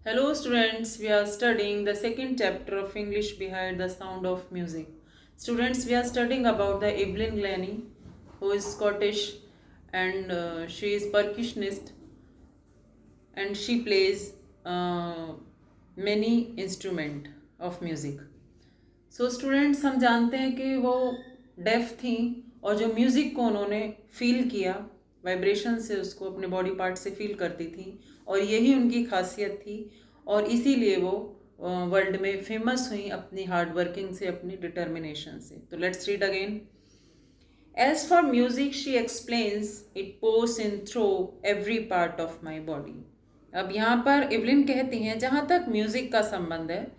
Hello students, we are studying the second chapter of English Behind the Sound of Music. Students, we are studying about the Evelyn Glennie, who is Scottish and she is percussionist and she plays many instrument of music. So students हम जानते हैं कि वो def थी और जो music को उन्होंने फील किया, वाइब्रेशन से उसको अपने बॉडी पार्ट से फील करती थी और यही उनकी खासियत थी और इसीलिए वो वर्ल्ड में फेमस हुई अपनी हार्ड वर्किंग से, अपनी डिटर्मिनेशन से. तो let's read again. As for music she explains it pours in through every part of my body. अब यहाँ पर इवलिन कहती हैं जहाँ तक म्यूज़िक का संबंध है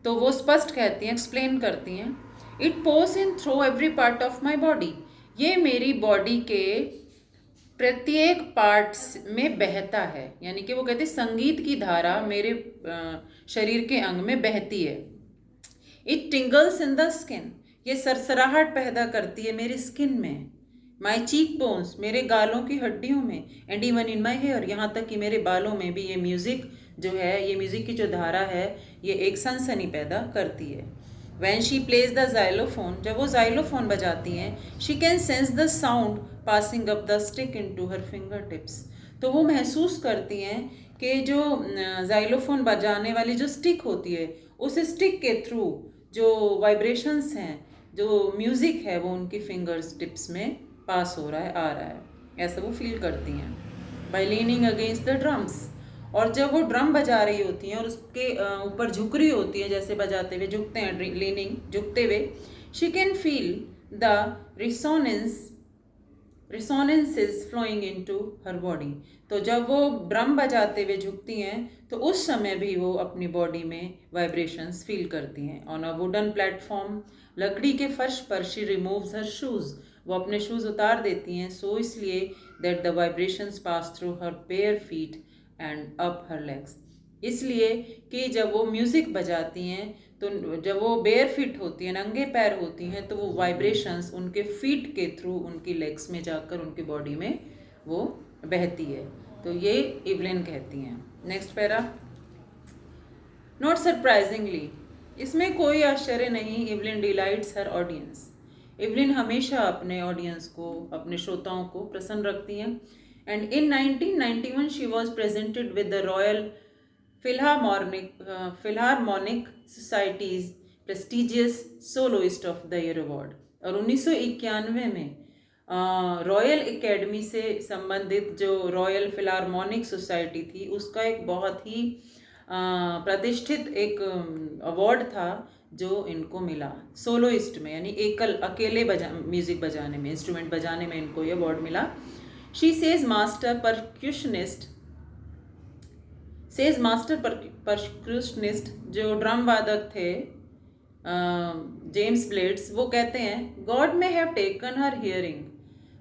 तो वो स्पष्ट कहती हैं, एक्सप्लेन करती हैं, it pours in through every part of my body. ये मेरी बॉडी के प्रत्येक पार्ट में बहता है. यानी कि वो कहती संगीत की धारा मेरे शरीर के अंग में बहती है. It टिंगल्स in the skin. ये सरसराहट पैदा करती है मेरी स्किन में. माई चीक बोन्स, मेरे गालों की हड्डियों में. And even in my hair, यहाँ तक कि मेरे बालों में भी ये म्यूज़िक जो है, ये म्यूज़िक की जो धारा है, ये एक सनसनी पैदा करती है. When she plays the xylophone, जब वो जाइलोफोन बजाती हैं, she can sense the sound passing up the stick into her fingertips. तो वो महसूस करती हैं कि जो जाइलोफोन बजाने वाली जो स्टिक होती है, उस स्टिक के थ्रू जो वाइब्रेशंस हैं, जो म्यूज़िक है, वो उनकी फिंगर्स टिप्स में पास हो रहा है, आ रहा है. ऐसा वो फील करती हैं. By leaning against the drums, और जब वो ड्रम बजा रही होती हैं और उसके ऊपर झुक रही होती है, जैसे बजाते हुए झुकते हैं, लीनिंग, झुकते हुए, she can feel the resonances flowing into her body. तो जब वो ड्रम बजाते हुए झुकती हैं तो उस समय भी वो अपनी बॉडी में वाइब्रेशंस फील करती हैं. ऑन अ वुडन प्लेटफॉर्म, लकड़ी के फर्श पर, शी रिमूव्स हर शूज़, वो अपने शूज़ उतार देती हैं. सो इसलिए that the vibrations pass through her pair feet and up her legs. इसलिए कि जब वो म्यूज़िक बजाती हैं तो जब वो बेयर फिट होती हैं, नंगे पैर होती हैं, तो वो वाइब्रेशंस उनके फीट के थ्रू उनकी लेग्स में जाकर उनकी बॉडी में वो बहती है. तो ये इवलिन कहती हैं. Next para. नॉट सरप्राइजिंगली, इसमें कोई आश्चर्य नहीं, इवलिन डिलाइट्स हर ऑडियंस. इवलिन हमेशा अपने ऑडियंस को, अपने श्रोताओं को प्रसन्न रखती हैं. And in 1991 she was presented with the royal Philharmonic societies prestigious soloist of the year award. और 1991 में रॉयल एकेडमी से संबंधित जो रॉयल फिलहारमोनिक सोसाइटी थी, उसका एक बहुत ही प्रतिष्ठित एक अवार्ड था जो इनको मिला सोलोइस्ट में, यानी अकेले म्यूज़िक बजाने में, इंस्ट्रूमेंट बजाने में इनको ये अवार्ड मिला. शी सेज मास्टर परक्यूशनिस्ट जो ड्रम वादक थे, जेम्स ब्लेड्स, वो कहते हैं, God may have taken her hearing,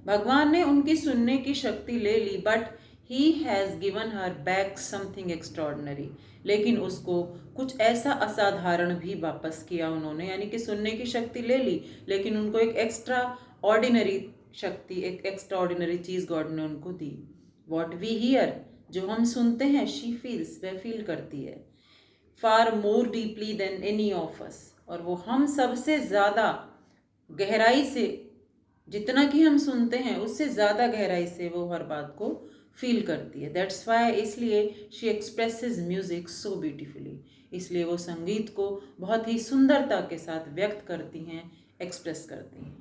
भगवान ने उनकी सुनने की शक्ति ले ली, but he has given her back something extraordinary, लेकिन उसको कुछ ऐसा असाधारण भी वापस किया उन्होंने. यानी कि सुनने की शक्ति ले ली, लेकिन उनको एक एक्स्ट्रा ऑर्डिनरी शक्ति, एक एक्स्ट्रा ऑर्डिनरी चीज़ गॉड ने उनको दी. वॉट वी हियर, जो हम सुनते हैं, शी फील्स, वह फील करती है, far more deeply than any of us, और वो हम सबसे ज़्यादा गहराई से, जितना कि हम सुनते हैं उससे ज़्यादा गहराई से वो हर बात को फील करती है. दैट्स वाई, इसलिए she expresses music so beautifully, इसलिए वो संगीत को बहुत ही सुंदरता के साथ व्यक्त करती हैं, एक्सप्रेस करती हैं.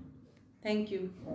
Thank you.